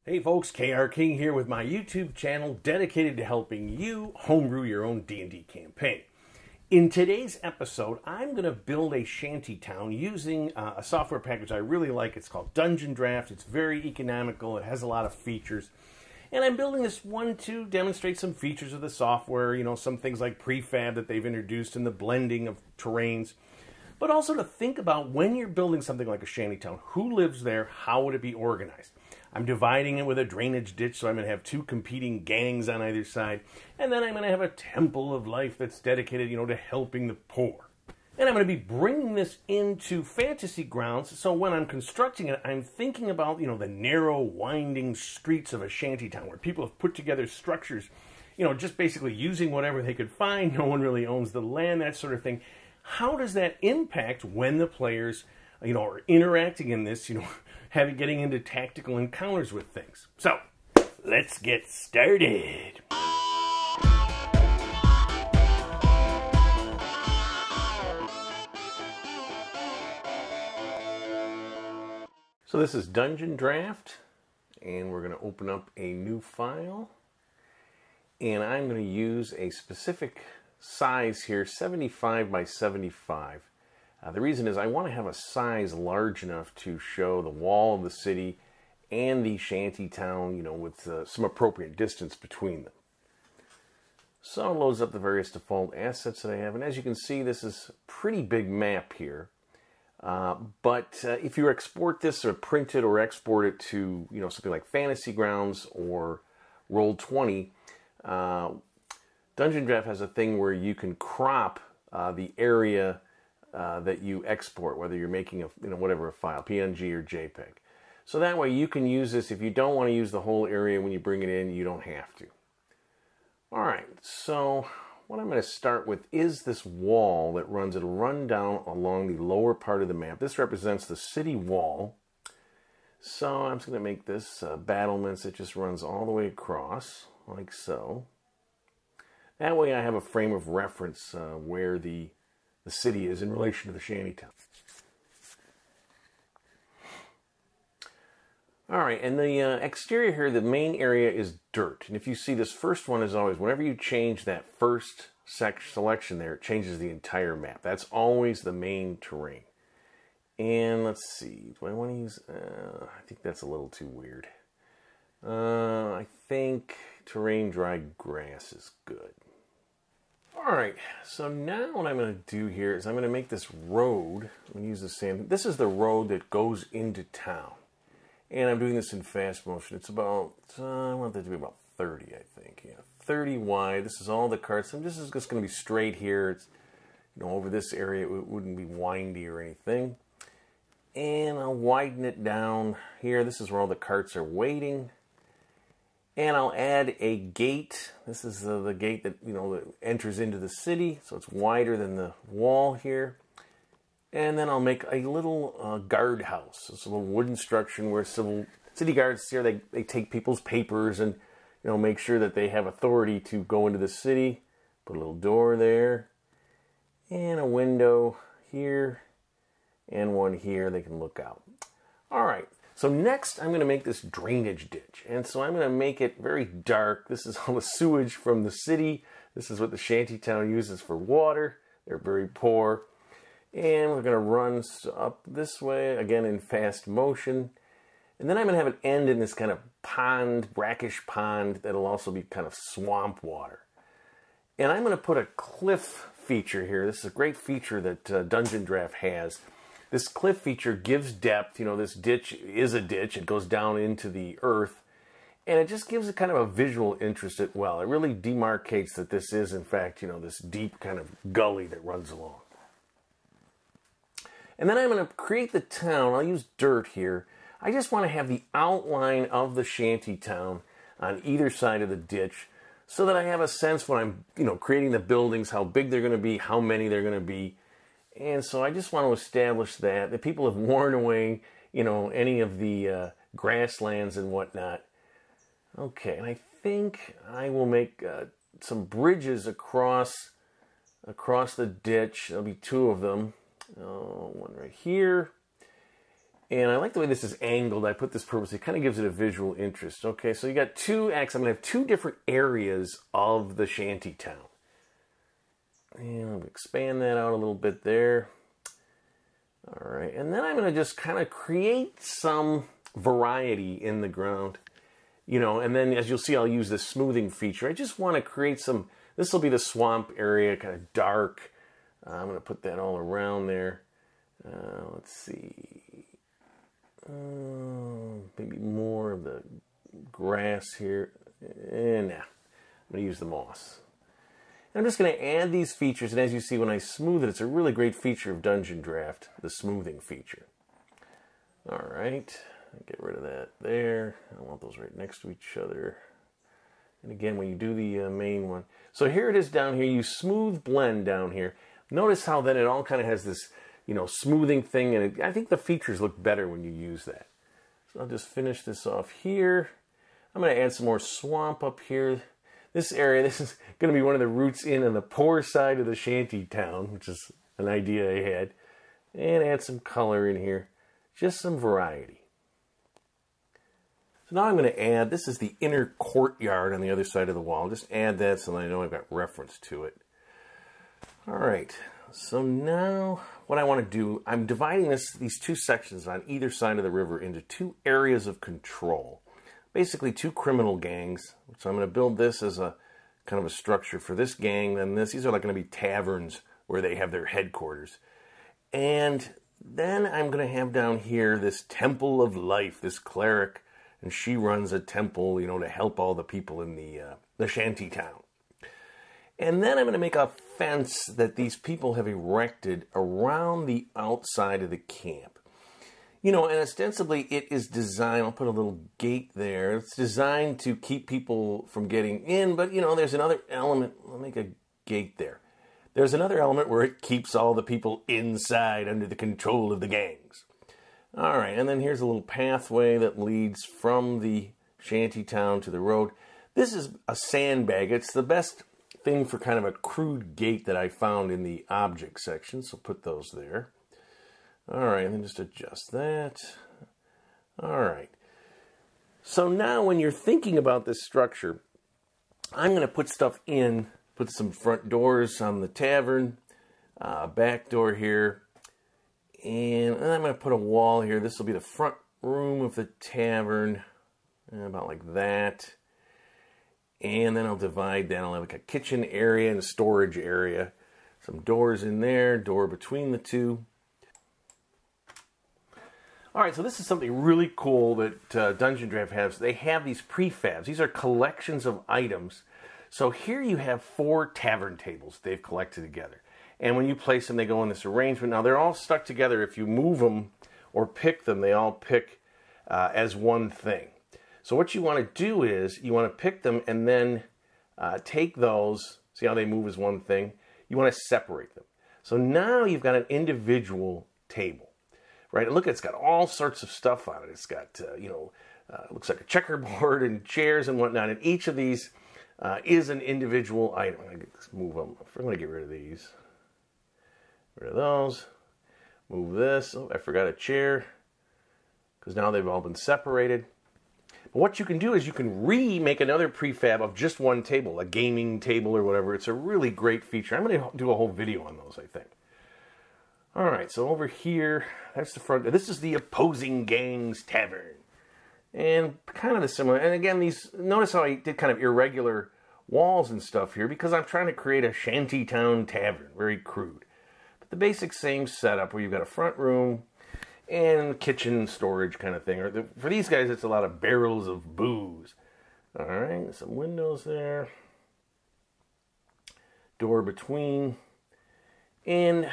Hey folks, KR King here with my YouTube channel dedicated to helping you homebrew your own D&D campaign. In today's episode, I'm going to build a shantytown using a software package I really like. It's called Dungeondraft. It's very economical. It has a lot of features. And I'm building this one to demonstrate some features of the software, you know, some things like prefab that they've introduced and the blending of terrains. But also to think about when you're building something like a shantytown, who lives there, how would it be organized? I'm dividing it with a drainage ditch, so I'm going to have two competing gangs on either side. And then I'm going to have a temple of life that's dedicated, you know, to helping the poor. And I'm going to be bringing this into fantasy grounds, so when I'm constructing it, I'm thinking about, you know, the narrow, winding streets of a shantytown where people have put together structures, you know, just basically using whatever they could find. No one really owns the land, that sort of thing. How does that impact when the players, you know, are interacting in this, you know, getting into tactical encounters with things? So, let's get started. So this is Dungeondraft, and we're going to open up a new file, and I'm going to use a specific size here, 75 by 75. The reason is I want to have a size large enough to show the wall of the city and the shantytown, you know, with some appropriate distance between them. So it loads up the various default assets that I have, and as you can see, this is a pretty big map here. But if you export this or print it or export it to, you know, something like Fantasy Grounds or Roll20, Dungeondraft has a thing where you can crop the area that you export, whether you're making a, you know, whatever, a file, PNG or JPEG. So that way you can use this. If you don't want to use the whole area when you bring it in, you don't have to. All right, so what I'm going to start with is this wall that runs. It'll run down along the lower part of the map. This represents the city wall. So I'm just going to make this battlements. It just runs all the way across, like so. That way I have a frame of reference where the city is in relation to the shantytown. All right, and the exterior here, the main area is dirt. And if you see, this first one is always, whenever you change that first selection there, it changes the entire map. That's always the main terrain. And let's see, do I want to use, I think that's a little too weird. I think terrain dry grass is good. All right, so now what I'm going to do here is I'm going to make this road. I'm going to use the sand. This is the road that goes into town. And I'm doing this in fast motion. It's about, I want that to be about 30, I think. Yeah, 30 wide. This is all the carts. This is just going to be straight here. It's, you know, over this area, it wouldn't be windy or anything. And I'll widen it down here. This is where all the carts are waiting. And I'll add a gate. This is the gate that, you know, that enters into the city. So it's wider than the wall here. And then I'll make a little guardhouse. It's a little wooden structure where city guards here, they take people's papers and, you know, make sure that they have authority to go into the city. Put a little door there. And a window here. And one here. They can look out. All right. So next, I'm going to make this drainage ditch. And so I'm going to make it very dark. This is all the sewage from the city. This is what the shantytown uses for water. They're very poor. And we're going to run up this way, again in fast motion. And then I'm going to have it end in this kind of pond, brackish pond, that'll also be kind of swamp water. And I'm going to put a cliff feature here. This is a great feature that Dungeondraft has. This cliff feature gives depth. You know, this ditch is a ditch. It goes down into the earth. And it just gives it kind of a visual interest as well. It really demarcates that this is, in fact, you know, this deep kind of gully that runs along. And then I'm going to create the town. I'll use dirt here. I just want to have the outline of the shantytown on either side of the ditch so that I have a sense when I'm, you know, creating the buildings, how big they're going to be, how many they're going to be. And so I just want to establish that. The people have worn away, you know, any of the grasslands and whatnot. Okay, and I think I will make some bridges across the ditch. There'll be two of them. One right here. And I like the way this is angled. I put this purposely. It kind of gives it a visual interest. Okay, so you got two acts. I'm going to have two different areas of the Shantytown. And I'll expand that out a little bit there. All right, and then I'm going to just kind of create some variety in the ground. You know, and then as you'll see, I'll use the smoothing feature. I just want to create some, this will be the swamp area, kind of dark. I'm going to put that all around there. Let's see. Maybe more of the grass here. And nah, I'm going to use the moss. And I'm just going to add these features, and as you see when I smooth it, it's a really great feature of Dungeondraft, the smoothing feature. All right, get rid of that there. I want those right next to each other. And again, when you do the main one. So here it is down here, you smooth blend down here. Notice how then it all kind of has this, you know, smoothing thing, and I think the features look better when you use that. So I'll just finish this off here. I'm going to add some more swamp up here. This area, this is going to be one of the routes in on the poor side of the Shantytown, which is an idea I had. And add some color in here. Just some variety. So now I'm going to add, this is the inner courtyard on the other side of the wall. Just add that so that I know I've got reference to it. All right, so now what I want to do, I'm dividing these two sections on either side of the river into two areas of control. Basically two criminal gangs. So I'm going to build this as a kind of a structure for this gang, then this. These are like going to be taverns where they have their headquarters. And then I'm going to have down here this temple of life, this cleric, and she runs a temple, you know, to help all the people in the Shantytown. And then I'm going to make a fence that these people have erected around the outside of the camp. You know, and ostensibly it is designed, I'll put a little gate there. It's designed to keep people from getting in, but you know, there's another element. I'll make a gate there. There's another element where it keeps all the people inside under the control of the gangs. All right, and then here's a little pathway that leads from the Shantytown to the road. This is a sandbag. It's the best thing for kind of a crude gate that I found in the object section, so put those there. All right, and then just adjust that. All right. So now when you're thinking about this structure, I'm going to put stuff in, put some front doors on the tavern, back door here, and I'm going to put a wall here. This will be the front room of the tavern, about like that. And then I'll divide that. I'll have like a kitchen area and a storage area. Some doors in there, door between the two. All right, so this is something really cool that Dungeondraft has. They have these prefabs. These are collections of items. So here you have 4 tavern tables they've collected together. And when you place them, they go in this arrangement. Now, they're all stuck together. If you move them or pick them, they all pick as one thing. So what you want to do is you want to pick them and then take those. See how they move as one thing? You want to separate them. So now you've got an individual table. Right, and look, it's got all sorts of stuff on it. It's got, you know, looks like a checkerboard and chairs and whatnot. And each of these is an individual item. I'm going to move them. I'm going to get rid of these. Get rid of those. Move this. Oh, I forgot a chair because now they've all been separated. But what you can do is you can remake another prefab of just one table, a gaming table or whatever. It's a really great feature. I'm going to do a whole video on those, I think. All right, so over here, that's the front. This is the opposing gangs tavern. And kind of the similar. And again, these, notice how I did kind of irregular walls and stuff here because I'm trying to create a Shantytown tavern, very crude. But the basic same setup where you've got a front room and kitchen storage kind of thing. Or for these guys, it's a lot of barrels of booze. All right, some windows there. Door between. And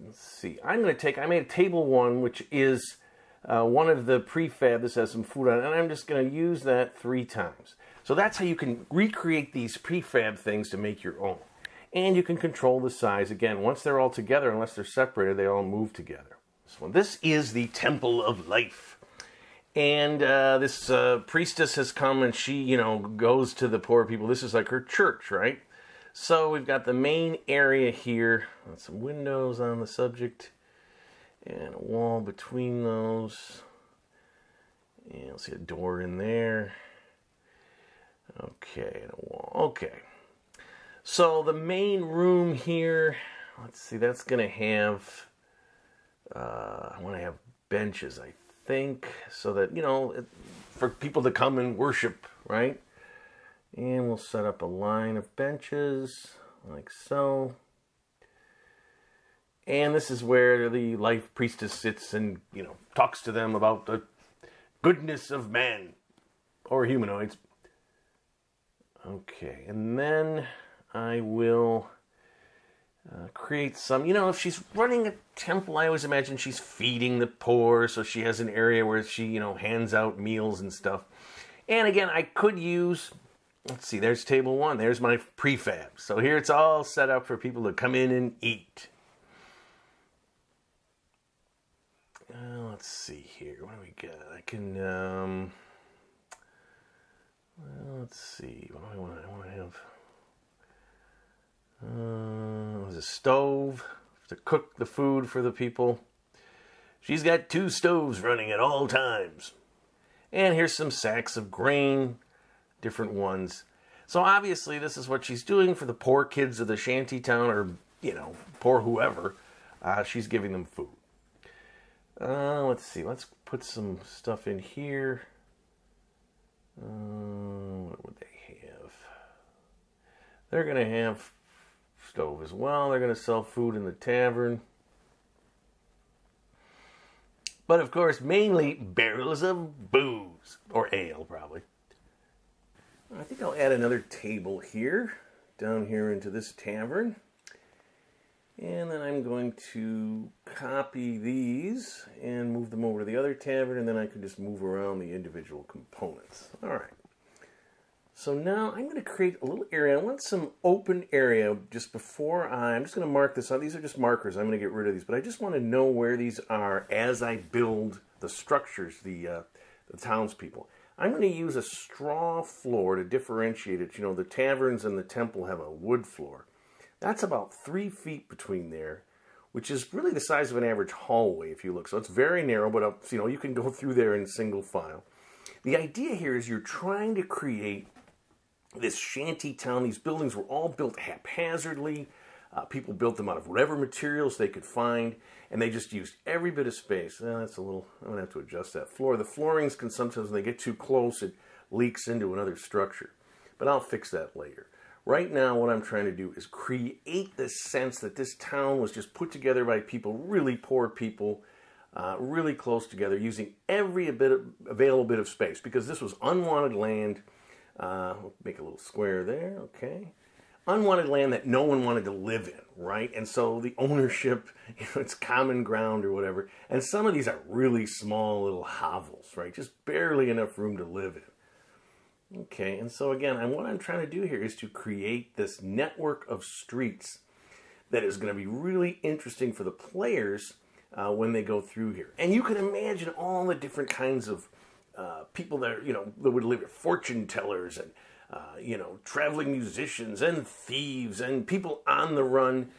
let's see. I made a table 1, which is one of the prefab. This has some food on it, and I'm just going to use that 3 times. So that's how you can recreate these prefab things to make your own. And you can control the size. Again, once they're all together, unless they're separated, they all move together. This is the Temple of Life. And this priestess has come, and she, you know, goes to the poor people. This is like her church, right? So we've got the main area here, some windows on the subject, And a wall between those. And you'll see a door in there. Okay, and a wall. Okay. So the main room here, let's see, that's going to have, I want to have benches, I think, so that, you know, for people to come and worship, right? And we'll set up a line of benches, like so. And this is where the life priestess sits and, you know, talks to them about the goodness of man, or humanoids. Okay, and then I will create some, you know, if she's running a temple, I always imagine she's feeding the poor, so she has an area where she, you know, hands out meals and stuff. And again, I could use, let's see, there's table one, there's my prefab. So here it's all set up for people to come in and eat. Let's see here, what do we got? I can, well, let's see, what do I want to have? There's a stove to cook the food for the people. She's got 2 stoves running at all times. And here's some sacks of grain, different ones. So obviously this is what she's doing for the poor kids of the Shantytown, or, you know, poor whoever. She's giving them food. Let's see, let's put some stuff in here. What would they have? They're going to have stove as well. They're going to sell food in the tavern. But of course, mainly barrels of booze. Or ale, probably. I think I'll add another table here. Down here into this tavern. And then I'm going to copy these and move them over to the other tavern. And then I can just move around the individual components. Alright. So now I'm going to create a little area. I want some open area just before I'm just going to mark this out. These are just markers. I'm going to get rid of these. But I just want to know where these are as I build the structures, the townspeople. I'm going to use a straw floor to differentiate it. You know, the taverns and the temple have a wood floor. That's about 3 feet between there, which is really the size of an average hallway if you look. So it's very narrow, but you know, you can go through there in single file. The idea here is you're trying to create this shanty town. These buildings were all built haphazardly. People built them out of whatever materials they could find, and they just used every bit of space. That's a little, I'm going to have to adjust that floor. The floorings can sometimes, when they get too close, it leaks into another structure. But I'll fix that later. Right now, what I'm trying to do is create this sense that this town was just put together by people, really poor people, really close together, using every available bit of space, because this was unwanted land. We'll make a little square there, okay. Unwanted land that no one wanted to live in, right? And so the ownership, you know, it's common ground or whatever. And some of these are really small little hovels, right? Just barely enough room to live in. Okay, and so again, what I'm trying to do here is to create this network of streets that is going to be really interesting for the players when they go through here. And you can imagine all the different kinds of people that are, you know, that would live here, fortune tellers and you know, traveling musicians and thieves and people on the run,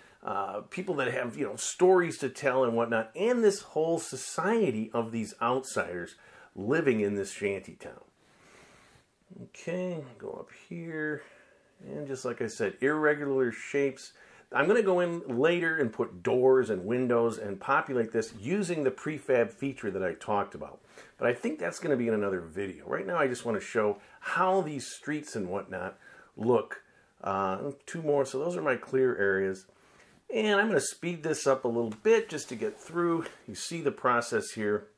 people that have, you know, stories to tell and whatnot, and this whole society of these outsiders living in this shanty town. Okay, go up here, and just like I said, irregular shapes. I'm going to go in later and put doors and windows and populate this using the prefab feature that I talked about. But I think that's going to be in another video. Right now I just want to show how these streets and whatnot look. 2 more, so those are my clear areas. And I'm going to speed this up a little bit just to get through. You see the process here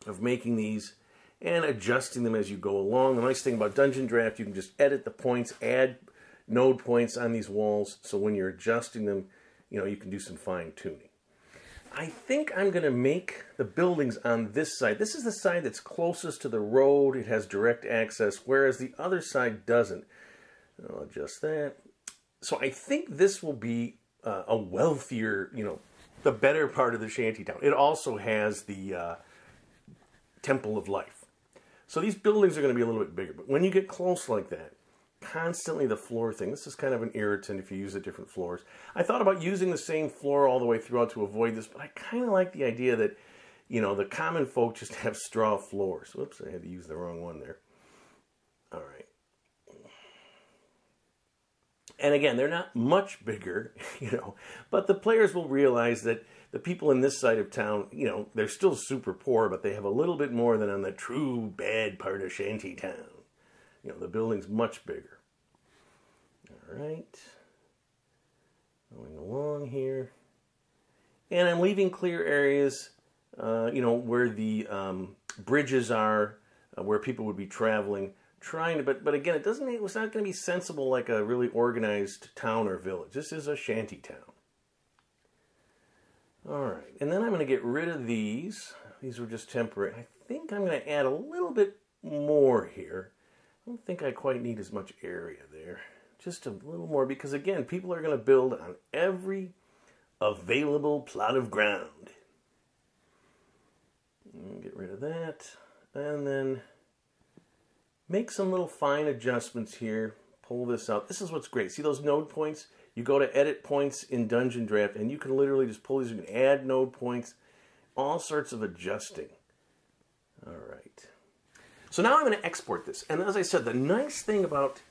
of making these and adjusting them as you go along. The nice thing about Dungeondraft, you can just edit the points, add node points on these walls, so when you're adjusting them, you know, you can do some fine-tuning. I think I'm going to make the buildings on this side. This is the side that's closest to the road. It has direct access, whereas the other side doesn't. I'll adjust that. So I think this will be a wealthier, you know, the better part of the shantytown. It also has the Temple of Life. So these buildings are going to be a little bit bigger, but when you get close like that, constantly the floor thing. This is kind of an irritant if you use it different floors. I thought about using the same floor all the way throughout to avoid this, but I kind of like the idea that, you know, the common folk just have straw floors. Whoops, I had to use the wrong one there. All right. And again, they're not much bigger, you know, but the players will realize that the people in this side of town, you know, they're still super poor, but they have a little bit more than on the true bad part of Shantytown. You know, the building's much bigger. All right. Going along here. And I'm leaving clear areas, you know, where the bridges are, where people would be traveling. Trying to, but again, it's not going to be sensible like a really organized town or village. This is a shanty town. All right, and then I'm going to get rid of these. These were just temporary. I think I'm going to add a little bit more here. I don't think I quite need as much area there. Just a little more, because again, people are going to build on every available plot of ground. Get rid of that, and then make some little fine adjustments here. Pull this out. This is what's great. See those node points? You go to edit points in Dungeondraft, and you can literally just pull these. You can add node points. All sorts of adjusting. All right. So now I'm going to export this. And as I said, the nice thing about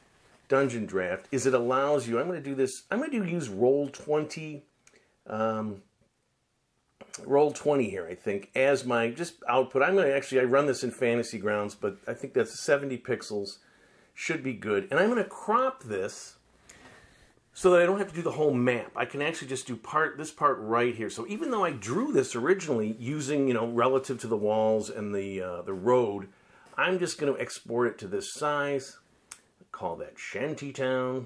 Dungeondraft is it allows you, I'm going to do this, I'm going to use Roll20, Roll20 here, I think, as my just output. I'm going to actually, I run this in Fantasy Grounds, but I think that's 70 pixels. Should be good. And I'm going to crop this so that I don't have to do the whole map. I can actually just do this part right here. So even though I drew this originally using, you know, relative to the walls and the road, I'm just going to export it to this size. Call that Shantytown.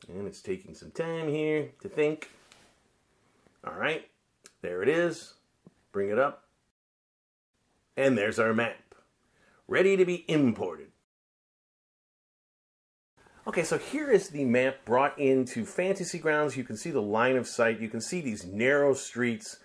And it's taking some time here to think. All right, there it is. Bring it up. And there's our map, ready to be imported. Okay, so here is the map brought into Fantasy Grounds. You can see the line of sight. You can see these narrow streets.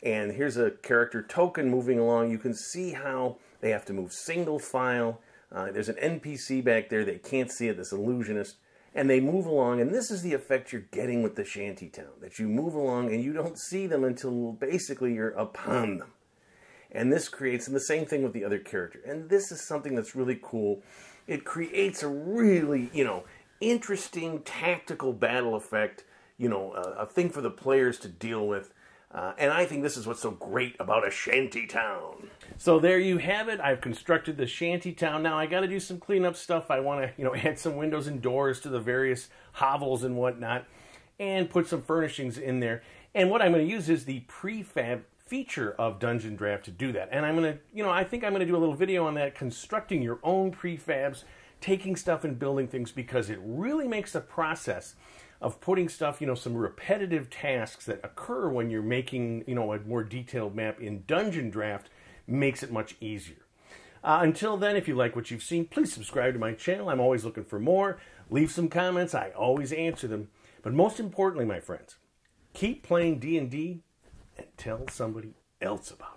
And here's a character token moving along. You can see how they have to move single file. There's an NPC back there. They can't see it, this illusionist. And they move along, and this is the effect you're getting with the Shantytown, that you move along and you don't see them until basically you're upon them. And this creates, and the same thing with the other character. And this is something that's really cool. It creates a really, you know, interesting tactical battle effect, you know, a thing for the players to deal with. And I think this is what's so great about a Shantytown. So there you have it. I've constructed the Shantytown. Now I got to do some cleanup stuff. I want to, you know, add some windows and doors to the various hovels and whatnot, and put some furnishings in there. And what I'm going to use is the prefab feature of Dungeondraft to do that. And I'm going to, you know, I think I'm going to do a little video on that, constructing your own prefabs, taking stuff and building things, because it really makes the process of putting stuff, you know, some repetitive tasks that occur when you're making, you know, a more detailed map in Dungeondraft, makes it much easier. Until then, if you like what you've seen, please subscribe to my channel. I'm always looking for more. Leave some comments. I always answer them. But most importantly, my friends, keep playing D&D and tell somebody else about it.